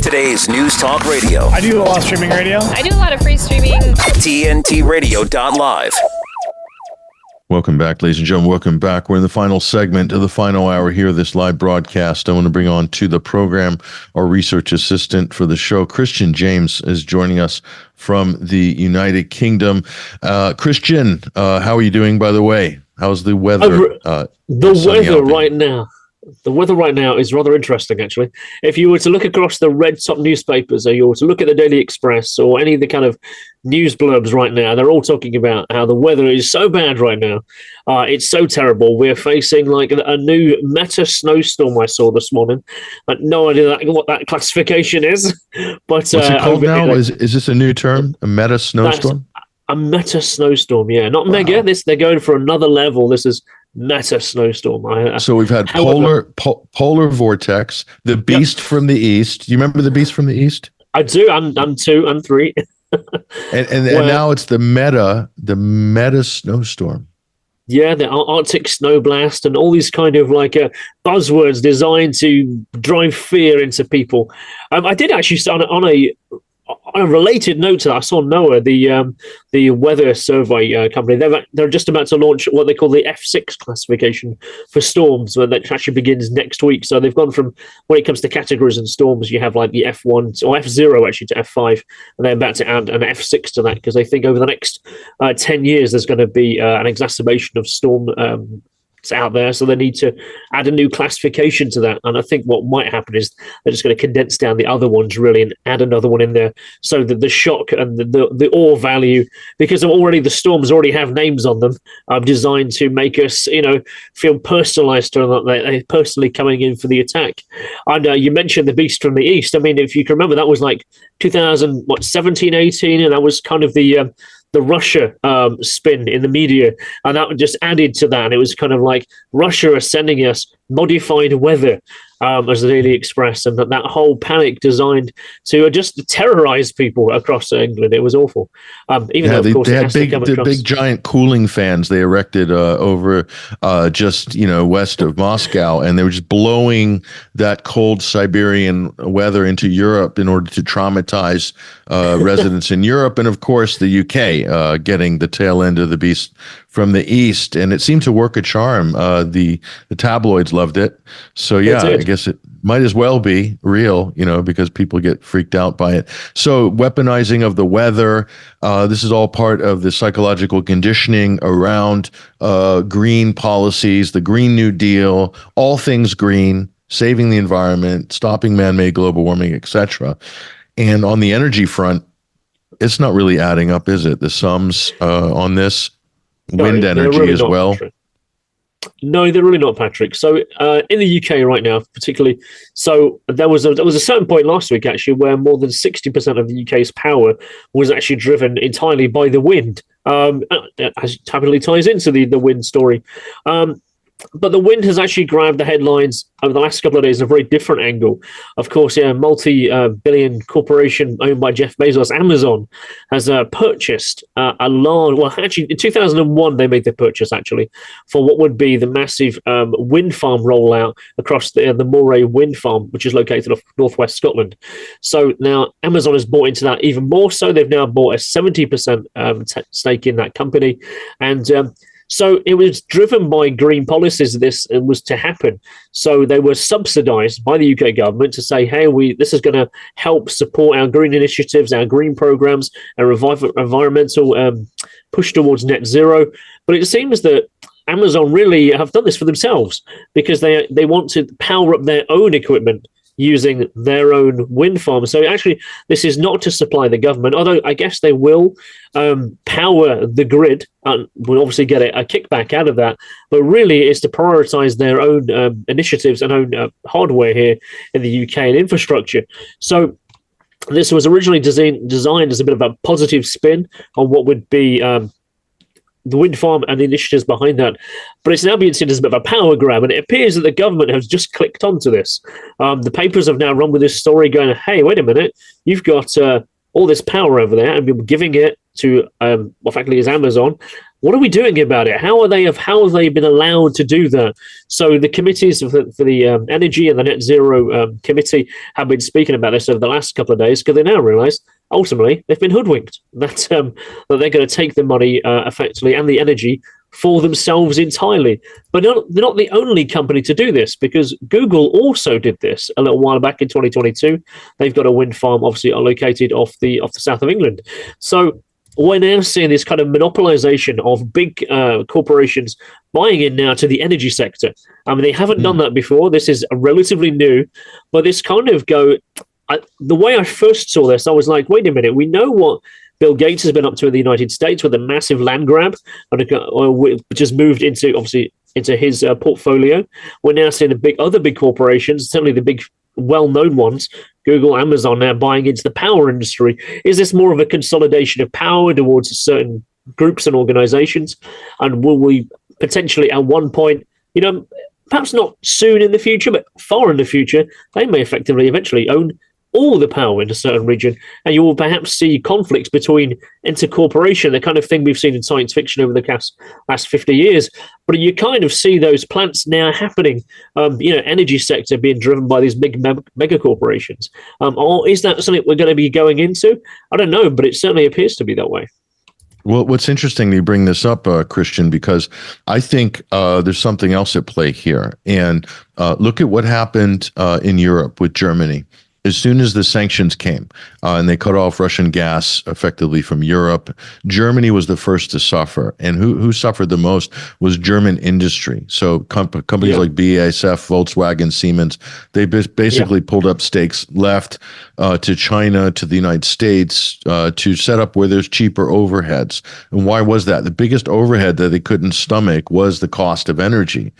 Today's News Talk Radio. I do a lot of streaming radio. I do a lot of free streaming. TNTRadio.live. Welcome back, ladies and gentlemen. Welcome back. We're in the final segment of the final hour here of this live broadcast. I want to bring on to the program our research assistant for the show. Kristian James is joining us from the United Kingdom. Kristian, how are you doing, by the way? How's the weather? The weather right now is rather interesting, actually. If you were to look across the red top newspapers, or you were to look at the Daily Express or any of the kind of news blurbs right now, they're all talking about how the weather is so bad right now. It's so terrible. We're facing like a new meta snowstorm I saw this morning. I had no idea what that classification is. But what's it called now? Is this a new term? A meta snowstorm? A meta snowstorm, yeah. Not mega. They're going for another level. This is meta snowstorm. So we've had polar vortex, the beast from the east. Do you remember the beast from the east? I do. I'm 2 and 3. and now it's the meta snowstorm. Yeah, the Arctic snow blast and all these kind of like buzzwords designed to drive fear into people. I did actually start on a related note to that. I saw NOAA, the weather survey company. They're just about to launch what they call the F6 classification for storms, that actually begins next week. So they've gone from, when it comes to categories and storms, you have like the F1 or F0 actually to F5, and they're about to add an F6 to that because they think over the next 10 years there's going to be an exacerbation of storm out there, so they need to add a new classification to that. And I think what might happen is they're just going to condense down the other ones really and add another one in there, so that the shock and the awe value, because the storms already have names on them, designed to make us feel personalized to them, that they're personally coming in for the attack. And you mentioned the beast from the east. I mean, if you can remember, that was like 2017, 18, and that was kind of the Russia spin in the media, and that just added to that. And it was kind of like Russia are sending us modified weather, as the Daily Express, and that whole panic designed to just terrorize people across England. It was awful. They had big giant cooling fans they erected over just west of Moscow, and they were just blowing that cold Siberian weather into Europe in order to traumatize residents in Europe, and of course the UK getting the tail end of the beast from the east, and it seemed to work a charm. The tabloids loved it, so yeah, I guess it might as well be real, because people get freaked out by it. So weaponizing of the weather, this is all part of the psychological conditioning around green policies, the Green New Deal, all things green, saving the environment, stopping man-made global warming, etc. And on the energy front, it's not really adding up, is it? The sums on this, wind energy really as well. Patrick. No, they're really not, Patrick. So in the UK right now, particularly, so there was a certain point last week actually where more than 60% of the UK's power was actually driven entirely by the wind. As totally ties into the wind story. But the wind has actually grabbed the headlines over the last couple of days in a very different angle. Of course, multi-billion corporation owned by Jeff Bezos, Amazon, has purchased a large... Well, actually, in 2001, they made the purchase, actually, for what would be the massive wind farm rollout across the Moray wind farm, which is located off northwest Scotland. So now Amazon has bought into that even more so. They've now bought a 70% stake in that company. And... so it was driven by green policies. This was to happen. So they were subsidised by the UK government to say, hey, this is going to help support our green initiatives, our green programmes, our environmental push towards net zero. But it seems that Amazon really have done this for themselves because they want to power up their own equipment using their own wind farms. So actually, this is not to supply the government, although I guess they will power the grid and will obviously get a kickback out of that. But really, it's to prioritise their own initiatives and own hardware here in the UK and infrastructure. So this was originally designed as a bit of a positive spin on what would be the wind farm and the initiatives behind that. But it's now being seen as a bit of a power grab, and it appears that the government has just clicked onto this. The papers have now run with this story going, hey, wait a minute, you've got all this power over there, and we're giving it to what effectively is Amazon, what are we doing about it? How have they been allowed to do that? So the committees for the energy and the net zero committee have been speaking about this over the last couple of days because they now realise ultimately they've been hoodwinked. That they're going to take the money effectively and the energy for themselves entirely. But they're not the only company to do this, because Google also did this a little while back in 2022. They've got a wind farm obviously located off the south of England. So we're now seeing this kind of monopolization of big corporations buying in now to the energy sector. I mean, they haven't done that before. This is relatively new, but this kind of the way I first saw this, I was like, wait a minute, we know what Bill Gates has been up to in the United States with a massive land grab, which has moved into his portfolio. We're now seeing the other big corporations, certainly the big well-known ones, Google, Amazon, now buying into the power industry. Is this more of a consolidation of power towards certain groups and organizations? And will we potentially at one point, perhaps not soon in the future, but far in the future, they may effectively eventually own all the power in a certain region, and you will perhaps see conflicts between intercorporation, the kind of thing we've seen in science fiction over the last 50 years. But you kind of see those plants now happening, energy sector being driven by these big mega corporations. Or is that something we're going to be going into? I don't know, but it certainly appears to be that way. Well, what's interesting, you bring this up, Kristian, because I think there's something else at play here. And look at what happened in Europe with Germany. As soon as the sanctions came and they cut off Russian gas effectively from Europe, Germany was the first to suffer. And who suffered the most was German industry. So companies like BASF, Volkswagen, Siemens, they basically pulled up stakes, left to China, to the United States, to set up where there's cheaper overheads. And why was that? The biggest overhead that they couldn't stomach was the cost of energy,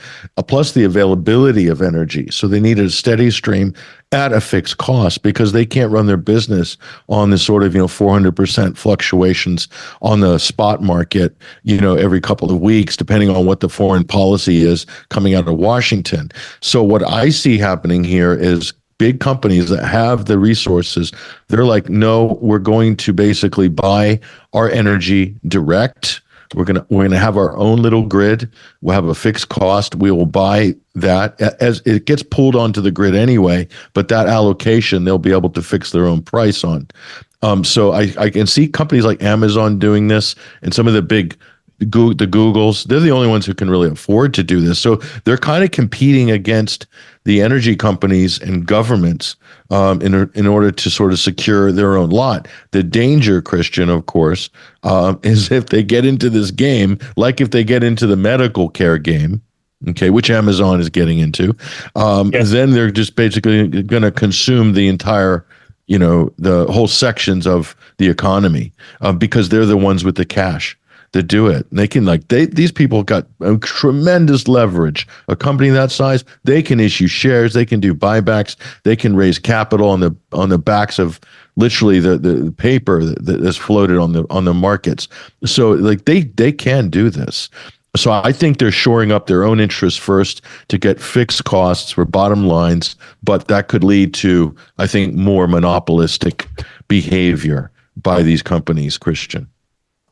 plus the availability of energy. So they needed a steady stream at a fixed cost, because they can't run their business on this sort of 400% fluctuations on the spot market every couple of weeks, depending on what the foreign policy is coming out of Washington. So what I see happening here is big companies that have the resources, they're like, no, we're going to basically buy our energy direct. We're gonna have our own little grid. We'll have a fixed cost. We will buy that as it gets pulled onto the grid anyway. But that allocation, they'll be able to fix their own price on. So I can see companies like Amazon doing this, and some of the Googles. They're the only ones who can really afford to do this. So they're kind of competing against the energy companies and governments in order to sort of secure their own lot. The danger, Kristian, of course, is if they get into this game, like if they get into the medical care game, okay, which Amazon is getting into, then they're just basically going to consume the entire, the whole sections of the economy, because they're the ones with the cash that do it. They can these people got a tremendous leverage. A company that size, they can issue shares, they can do buybacks, they can raise capital on the backs of literally the paper that is floated on the markets. So they can do this. So I think they're shoring up their own interests first to get fixed costs for bottom lines, but that could lead to, I think, more monopolistic behavior by these companies, Kristian.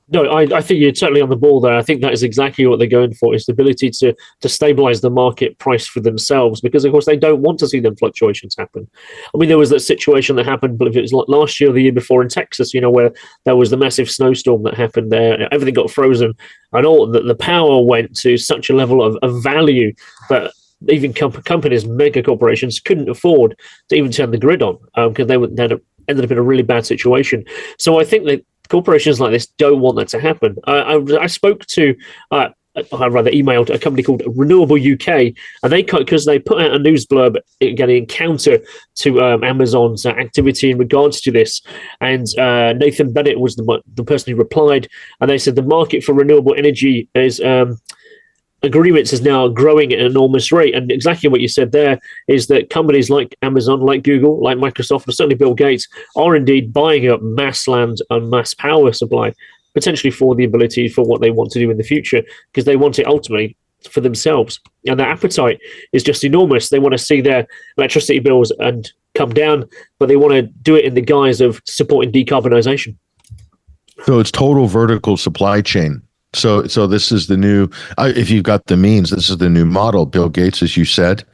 No, I think you're totally on the ball there. I think that is exactly what they're going for, is the ability to stabilize the market price for themselves, because, of course, they don't want to see them fluctuations happen. I mean, there was that situation that happened, but if it was like last year or the year before in Texas, where there was the massive snowstorm that happened there, everything got frozen, and all the power went to such a level of value that even companies, mega corporations, couldn't afford to even turn the grid on, because they ended up in a really bad situation. So I think that corporations like this don't want that to happen. I spoke to, I rather emailed a company called Renewable UK, and because they put out a news blurb getting counter to Amazon's activity in regards to this. And Nathan Bennett was the person who replied, and they said the market for renewable energy is agreements is now growing at an enormous rate. And exactly what you said there is that companies like Amazon, like Google, like Microsoft, and certainly Bill Gates are indeed buying up mass land and mass power supply, potentially for the ability for what they want to do in the future, because they want it ultimately for themselves. And their appetite is just enormous. They want to see their electricity bills and come down, but they want to do it in the guise of supporting decarbonization. So it's total vertical supply chain So this is the new. If you've got the means, this is the new model. Bill Gates, as you said,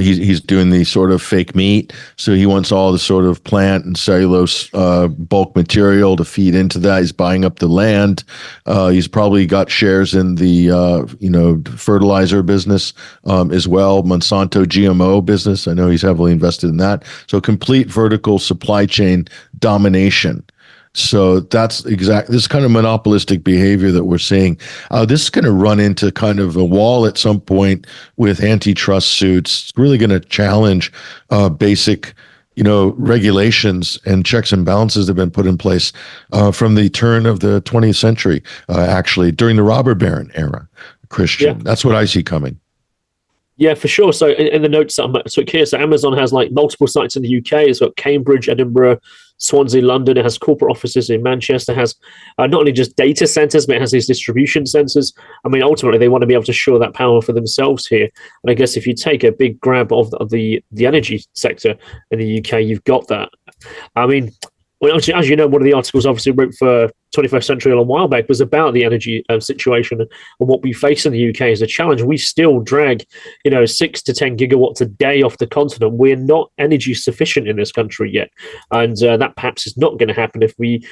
he's doing the sort of fake meat. So he wants all the sort of plant and cellulose bulk material to feed into that. He's buying up the land. He's probably got shares in the fertilizer business as well. Monsanto GMO business. I know he's heavily invested in that. So complete vertical supply chain domination. So that's this kind of monopolistic behavior that we're seeing. This is going to run into kind of a wall at some point with antitrust suits. It's really going to challenge basic, regulations and checks and balances that have been put in place from the turn of the 20th century, actually, during the robber baron era, Kristian. Yeah. That's what I see coming. Yeah, for sure. So in the notes, so Amazon has like multiple sites in the UK. It's got Cambridge, Edinburgh, Swansea, London. It has corporate offices in Manchester. It has not only just data centers, but it has these distribution centers. I mean, ultimately, they want to be able to show that power for themselves here. And I guess if you take a big grab of the energy sector in the UK, you've got that. I mean, well, as you know, one of the articles obviously wrote for 21st Century a while back was about the energy situation and what we face in the UK as a challenge. We still drag, 6 to 10 gigawatts a day off the continent. We're not energy sufficient in this country yet. And that perhaps is not going to happen if we...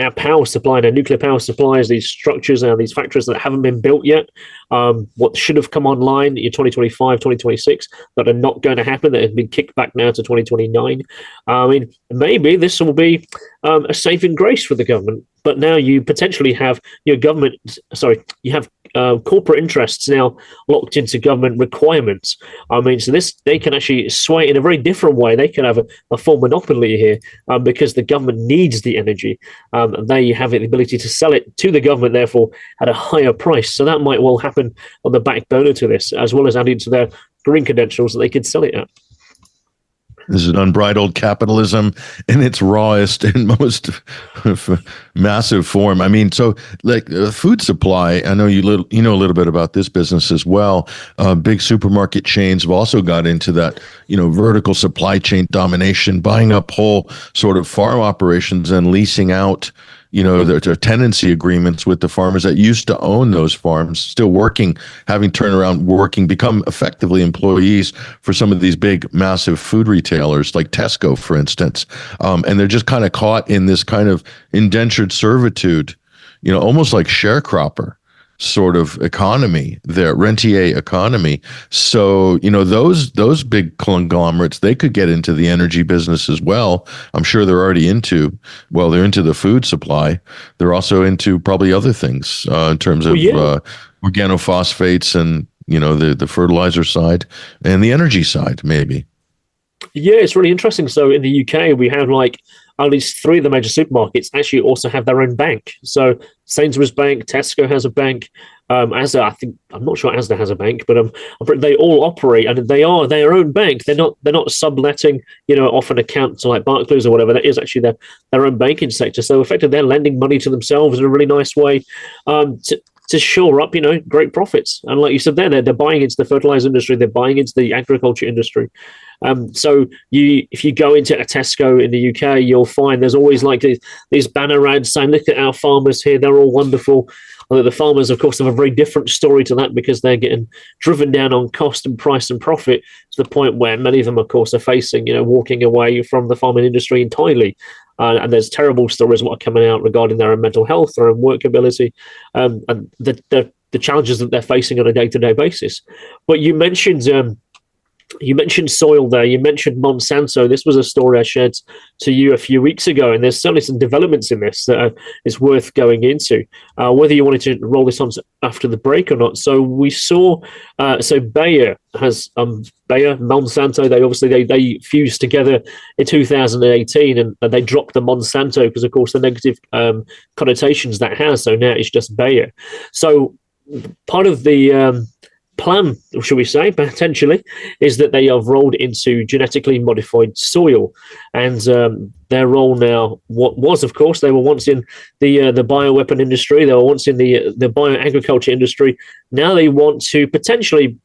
our power supply and our nuclear power supplies, these structures and these factories that haven't been built yet, what should have come online in 2025, 2026, that are not going to happen, that have been kicked back now to 2029. I mean, maybe this will be a saving grace for the government, but now you potentially have you have corporate interests now locked into government requirements. I mean, so they can actually sway in a very different way. They can have a full monopoly here because the government needs the energy. They have the ability to sell it to the government, therefore, at a higher price. So that might well happen on the back burner to this, as well as adding to their green credentials that they could sell it at. This is an unbridled capitalism in its rawest and most massive form. I mean, so like food supply, I know you know a little bit about this business as well. Big supermarket chains have also got into that, vertical supply chain domination, buying up whole sort of farm operations and leasing out, their tenancy agreements with the farmers that used to own those farms, still working, having turned around working, become effectively employees for some of these big, massive food retailers like Tesco, for instance. And they're just kind of caught in this kind of indentured servitude, almost like sharecropper sort of economy, their rentier economy. So, those big conglomerates, they could get into the energy business as well. I'm sure they're already they're into the food supply. They're also into probably other things in terms of organophosphates and, the fertilizer side and the energy side, maybe. Yeah, it's really interesting. So in the UK, we have at least 3 of the major supermarkets actually also have their own bank. So Sainsbury's Bank, Tesco has a bank. Asda, I'm not sure Asda has a bank, but they all operate and they are their own bank. They're not subletting, off an account to like Barclays or whatever. That is actually their own banking sector. So effectively, they're lending money to themselves in a really nice way to shore up, great profits. And like you said, they're buying into the fertilizer industry, they're buying into the agriculture industry. So if you go into a Tesco in the UK, you'll find there's always like these banner ads saying, "Look at our farmers here; they're all wonderful." Although the farmers, of course, have a very different story to that because they're getting driven down on cost and price and profit to the point where many of them, of course, are facing, walking away from the farming industry entirely. And there's terrible stories what are coming out regarding their own mental health, their own workability, and the challenges that they're facing on a day-to-day basis. But you mentioned soil there. You mentioned Monsanto. This was a story I shared to you a few weeks ago, and there's certainly some developments in this that is worth going into. Whether you wanted to roll this on after the break or not. So we saw. So Bayer has Monsanto. They fused together in 2018, and they dropped the Monsanto because, of course, the negative connotations that has. So now it's just Bayer. So part of the plan, shall we say, potentially, is that they have rolled into genetically modified soil, and their role now, what was, of course, they were once in the bioweapon industry, they were once in the bioagriculture industry. Now they want to potentially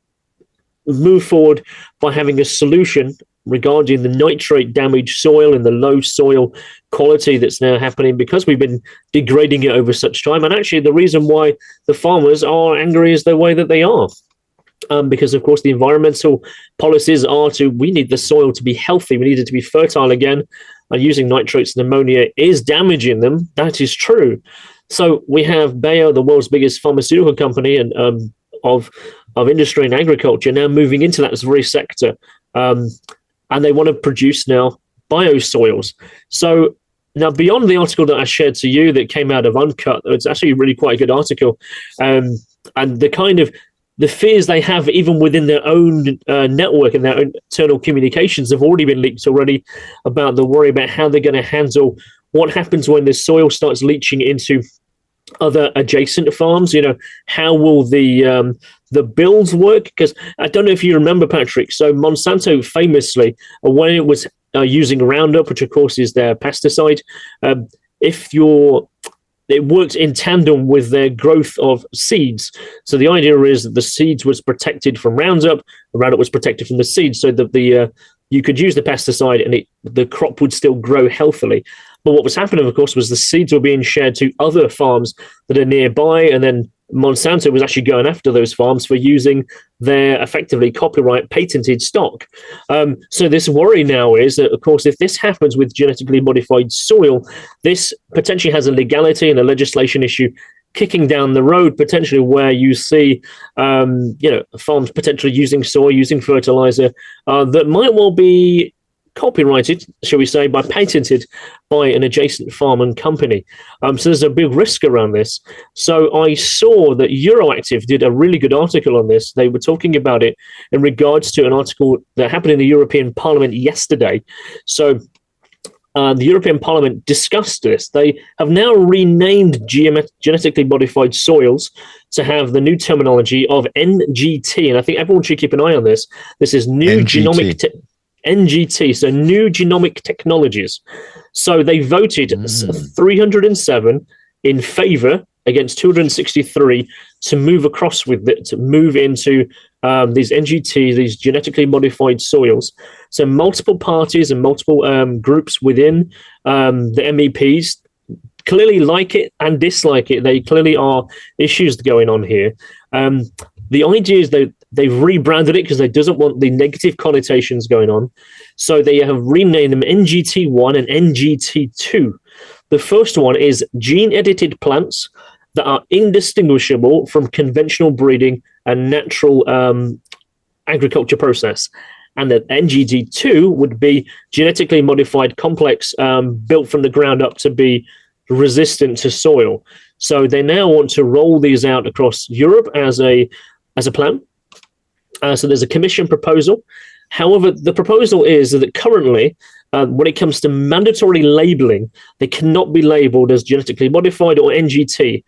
move forward by having a solution regarding the nitrate damaged soil and the low soil quality that's now happening because we've been degrading it over such time. And actually, the reason why the farmers are angry is the way that they are. Because, of course, the environmental policies are we need the soil to be healthy. We need it to be fertile again. And using nitrates and ammonia is damaging them. That is true. So we have Bayer, the world's biggest pharmaceutical company and of industry and agriculture, now moving into that very sector. And they want to produce now biosoils. So now, beyond the article that I shared to you that came out of Uncut, it's actually really quite a good article. And the kind of the fears they have even within their own network and their own internal communications have already been leaked already about the worry about how they're going to handle what happens when the soil starts leaching into other adjacent farms. How will the builds work? Because I don't know if you remember, Patrick, so Monsanto famously, when it was using Roundup, which of course is their pesticide, it worked in tandem with their growth of seeds. So the idea is that the seeds was protected from Roundup, the Roundup was protected from the seeds, so that you could use the pesticide and the crop would still grow healthily. But what was happening, of course, was the seeds were being shared to other farms that are nearby, and then Monsanto was actually going after those farms for using their effectively copyright patented stock. So this worry now is that, of course, if this happens with genetically modified soil, this potentially has a legality and a legislation issue kicking down the road, potentially where you see, farms potentially using soy, using fertilizer that might well be copyrighted, shall we say, patented by an adjacent farm and company. So there's a big risk around this. So I saw that Euroactiv did a really good article on this. They were talking about it in regards to an article that happened in the European Parliament yesterday. So the European Parliament discussed this. They have now renamed genetically modified soils to have the new terminology of NGT. And I think everyone should keep an eye on this. This is new genomic NGT, so new genomic technologies. So they voted 307 in favor against 263 to move across with it, to move into these NGT, these genetically modified soils. So multiple parties and multiple groups within the MEPs clearly like it and dislike it. They clearly are issues going on here. The idea is that they've rebranded it because they doesn't want the negative connotations going on. So they have renamed them NGT1 and NGT2. The first one is gene-edited plants that are indistinguishable from conventional breeding and natural agriculture process. And the NGT2 would be genetically modified complex built from the ground up to be resistant to soil. So they now want to roll these out across Europe as a plan. So there's a commission proposal. However, the proposal is that currently, when it comes to mandatory labeling, they cannot be labeled as genetically modified or NGT.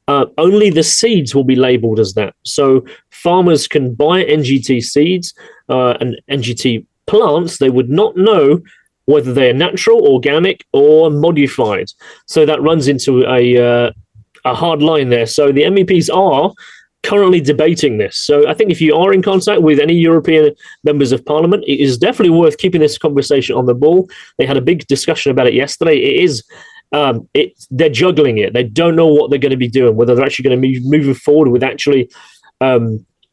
Only the seeds will be labeled as that. So farmers can buy NGT seeds and NGT plants. They would not know whether they're natural, organic, or modified. So that runs into a hard line there. So the MEPs are currently debating this. So I think if you are in contact with any European members of Parliament, it is definitely worth keeping this conversation on the ball. They had a big discussion about it yesterday. It is, they're juggling it. They don't know what they're going to be doing, whether they're actually going to be moving forward with actually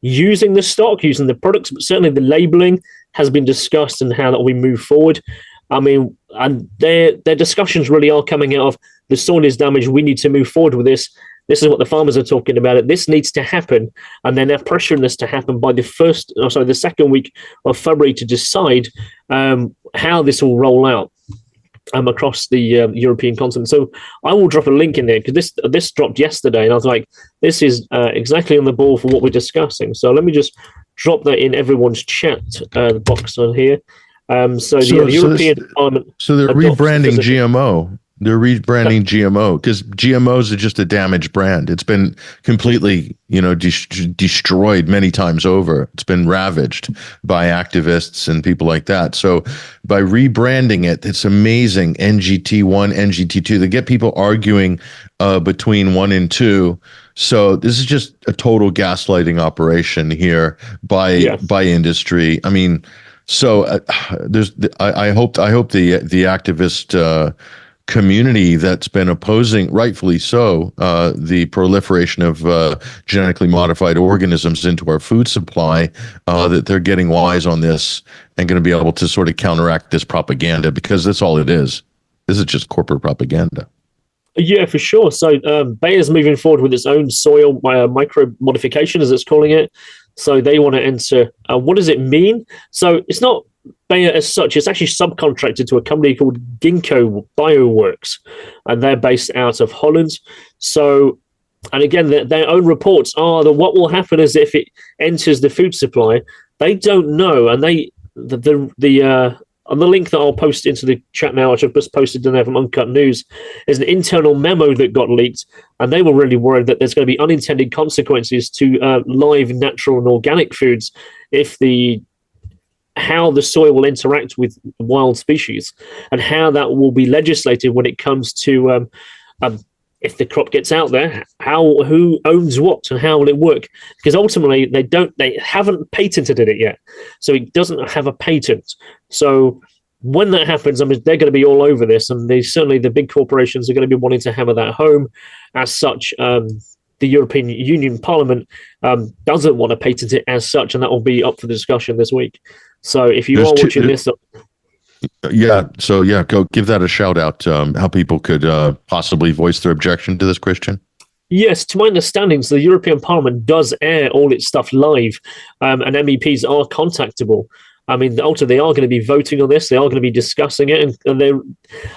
using the stock, using the products, but certainly the labeling has been discussed and how that we move forward. I mean, and their discussions really are coming out of the soil is damaged. We need to move forward with this. This is what the farmers are talking about. This needs to happen, and they're now pressuring this to happen by the second week of February to decide how this will roll out across the European continent. So I will drop a link in there because this dropped yesterday, and I was like, this is exactly on the ball for what we're discussing. So let me just drop that in everyone's chat box on here. The European Parliament. So they're rebranding GMO. They're rebranding GMO because GMOs are just a damaged brand. It's been completely, destroyed many times over. It's been ravaged by activists and people like that. So by rebranding it, it's amazing. NGT1, NGT2, they get people arguing between 1 and 2. So this is just a total gaslighting operation here by industry. I mean, So I hope the activist community that's been opposing, rightfully so, the proliferation of genetically modified organisms into our food supply, that they're getting wise on this and going to be able to sort of counteract this propaganda, because that's all it is. This is just corporate propaganda. Yeah, for sure. So Bayer's moving forward with its own soil micro modification, as it's calling it. So they want to enter. What does it mean? So it's not Bayer as such. It's actually subcontracted to a company called Ginkgo Bioworks, and they're based out of Holland. So, and again, their own reports are that what will happen is if it enters the food supply, they don't know, and on the link that I'll post into the chat now, which I've just posted in there from Uncut News, is an internal memo that got leaked, and they were really worried that there's going to be unintended consequences to live, natural, and organic foods if how the soil will interact with wild species, and how that will be legislated when it comes to if the crop gets out there, who owns what and how will it work? Because ultimately they haven't patented it yet, so it doesn't have a patent. So when that happens, I mean, they're going to be all over this, and certainly the big corporations are going to be wanting to hammer that home. As such, the European Union Parliament doesn't want to patent it as such, and that will be up for discussion this week. So if you are watching this. Go give that a shout out. How people could possibly voice their objection to this, Kristian. Yes, to my understanding, so the European Parliament does air all its stuff live, and MEPs are contactable. I mean, ultimately, they are going to be voting on this. They are going to be discussing it, and they,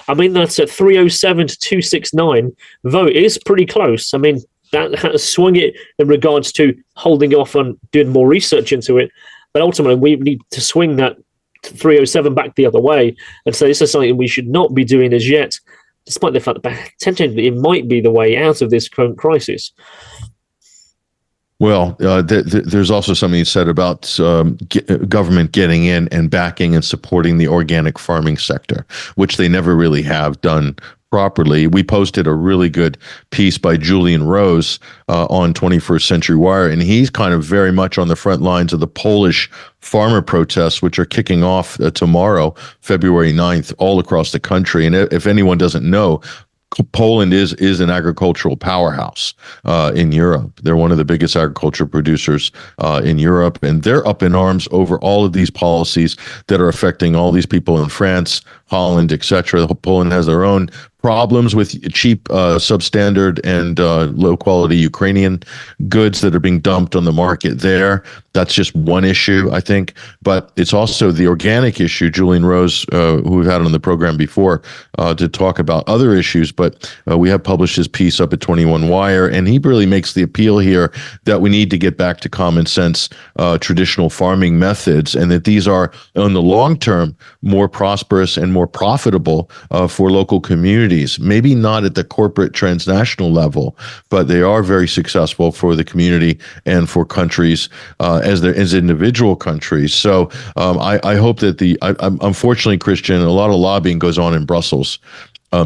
I mean, that's at 307 to 269 vote is pretty close. I mean, that has swung it in regards to holding off on doing more research into it, but ultimately, we need to swing that 307 back the other way and say this is something we should not be doing as yet, despite the fact that potentially it might be the way out of this current crisis. Well, there's also something you said about government getting in and backing and supporting the organic farming sector, which they never really have done properly. We posted a really good piece by Julian Rose on 21st Century Wire, and he's kind of very much on the front lines of the Polish farmer protests, which are kicking off tomorrow, February 9th, all across the country. And if anyone doesn't know, Poland is an agricultural powerhouse in Europe. They're one of the biggest agriculture producers in Europe, and they're up in arms over all of these policies that are affecting all these people in France, Holland, etc. Poland has their own problems with cheap, substandard, and low-quality Ukrainian goods that are being dumped on the market there. That's just one issue, I think. But it's also the organic issue. Julian Rose, who we've had on the program before, to talk about other issues. But we have published his piece up at 21 Wire, and he really makes the appeal here that we need to get back to common sense, traditional farming methods, and that these are, in the long term, more prosperous and more profitable for local communities. Maybe not at the corporate transnational level, but they are very successful for the community and for countries as individual countries. So I hope that unfortunately, Kristian, a lot of lobbying goes on in Brussels.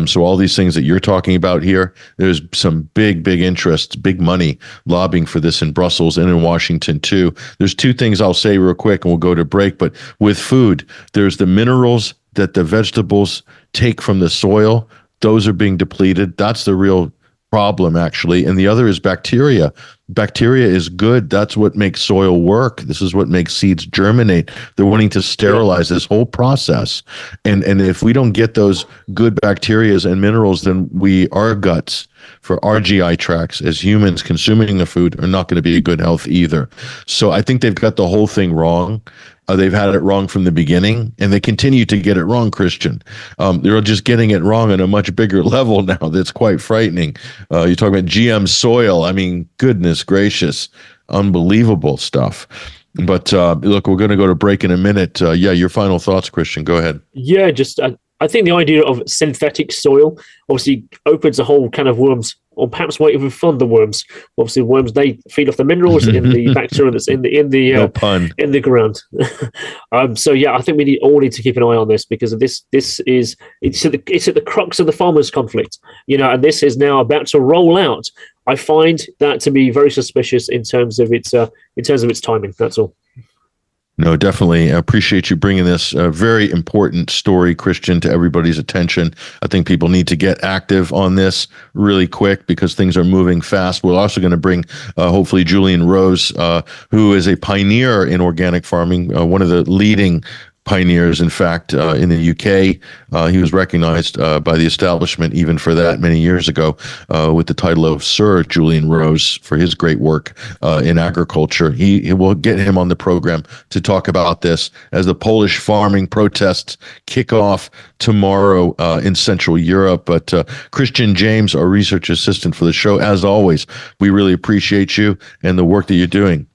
So all these things that you're talking about here, there's some big interest, big money lobbying for this in Brussels and in Washington too. There's two things I'll say real quick and we'll go to break. But with food, there's the minerals that the vegetables take from the soil. Those are being depleted. That's the real problem, actually. And the other is bacteria. Bacteria is good. That's what makes soil work. This is what makes seeds germinate. They're wanting to sterilize this whole process. And if we don't get those good bacterias and minerals, then our guts for our GI tracts as humans consuming the food are not going to be in good health either. So I think they've got the whole thing wrong. They've had it wrong from the beginning, and they continue to get it wrong, Kristian. They're just getting it wrong on a much bigger level now. That's quite frightening. You're talking about GM soil. I mean, goodness gracious, unbelievable stuff. But look, we're going to go to break in a minute. Your final thoughts, Kristian. Go ahead. Yeah, just I think the idea of synthetic soil obviously opens a whole can of worms, or perhaps might even fund the worms. Obviously, worms, they feed off the minerals in the bacteria that's in the ground. So yeah, I think we all need to keep an eye on this, because of this is it's at the crux of the farmers' conflict, and this is now about to roll out. I find that to be very suspicious in terms of its timing. That's all. No, definitely. I appreciate you bringing this very important story, Kristian, to everybody's attention. I think people need to get active on this really quick because things are moving fast. We're also going to bring, hopefully, Julian Rose, who is a pioneer in organic farming, one of the leading pioneers, in fact, in the UK. He was recognized by the establishment even for that many years ago with the title of Sir Julian Rose for his great work in agriculture. He will get him on the program to talk about this as the Polish farming protests kick off tomorrow in Central Europe. But Kristian James, our research assistant for the show, as always, we really appreciate you and the work that you're doing.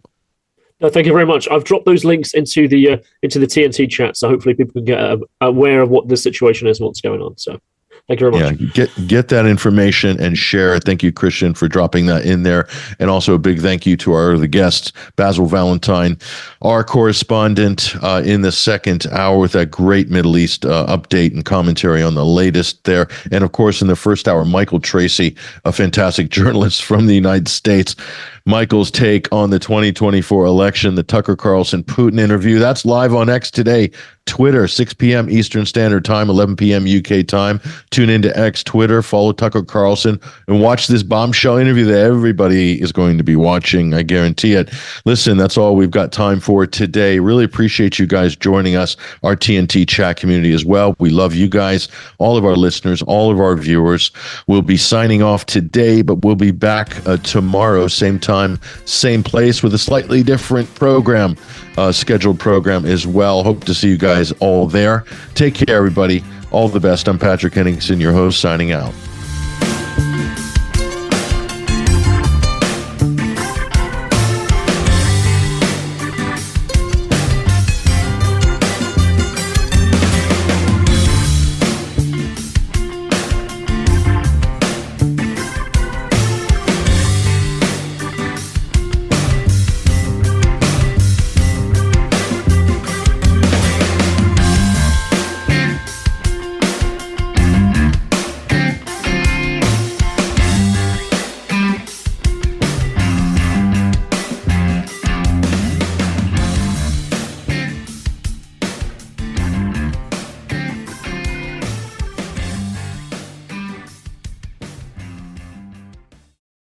No, thank you very much. I've dropped those links into the TNT chat, so hopefully people can get aware of what the situation is and what's going on. So thank you very much. Yeah, get that information and share it. Thank you, Kristian, for dropping that in there. And also a big thank you to our other guests, Basil Valentine, our correspondent in the second hour with that great Middle East update and commentary on the latest there. And of course, in the first hour, Michael Tracy, a fantastic journalist from the United States. Michael's take on the 2024 election, the Tucker Carlson Putin interview. That's live on X today. Twitter, 6 p.m. Eastern Standard Time, 11 p.m. UK time. Tune into X, Twitter, follow Tucker Carlson, and watch this bombshell interview that everybody is going to be watching. I guarantee it. Listen, that's all we've got time for today. Really appreciate you guys joining us, our TNT chat community as well. We love you guys, all of our listeners, all of our viewers. We'll be signing off today, but we'll be back tomorrow, same time, same place, with a slightly different program, scheduled program as well. Hope to see you guys all there. Take care, everybody. All the best. I'm Patrick Henningsen, your host, signing out.